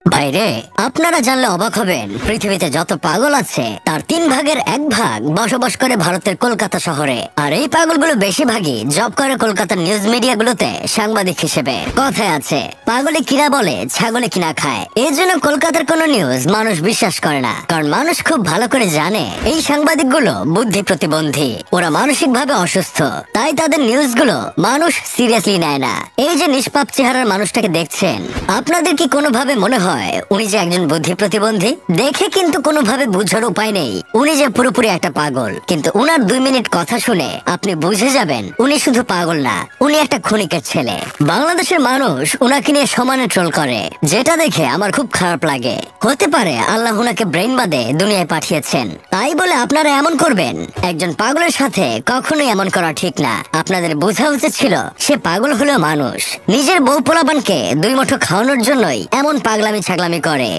ভাইরে, আপনারা জানলে অবাক হবেন, পৃথিবীতে যত পাগল আছে তার 3/1 বসবাস করে ভারতের কলকাতা শহরে। আর এই পাগলগুলো বেশিরভাগই জব করে কলকাতার নিউজ মিডিয়াগুলোতে সাংবাদিক হিসেবে। কথায় আছে, পাগলে কিনা বলে ছাগলে কিনা খায়। এই জন্য কলকাতার কোনো নিউজ মানুষ বিশ্বাস করে না, কারণ মানুষ খুব ভালো করে জানে এই সাংবাদিকগুলো বুদ্ধি প্রতিবন্ধী, ওরা মানসিক ভাবে অসুস্থ, তাই তাদের নিউজগুলো মানুষ সিরিয়াসলি নেয় না। এই যে নিষ্পাপ চেহারার মানুষটাকে দেখছেন, আপনাদের কি কোনোভাবে মনে হয় উনি যে একজন বুদ্ধি প্রতিবন্ধী? দেখে কিন্তু কোনোভাবে বুঝার উপায় নেই উনি যে পুরোপুরি একটা পাগল, কিন্তু উনার 2 মিনিট কথা শুনে আপনি বুঝে যাবেন উনি শুধু পাগল না, উনি একটা ক্ষণিকের ছেলে। বাংলাদেশের মানুষ উনাকে নিয়ে সমানে ট্রোল করে, যেটা দেখে আমার খুব খারাপ লাগে। হতে পারে আল্লাহ উনাকে ব্রেন বাদে দুনিয়ায় পাঠিয়েছেন, তাই বলে আপনারা এমন করবেন? একজন পাগলের সাথে কখনোই এমন করা ঠিক না। আপনাদের বোঝা উচিত ছিল সে পাগল হলেও মানুষ, নিজের বউ পোলাপানকে 2 মুঠো খাওয়ানোর জন্যই এমন পাগলামি ছাগলামি করে।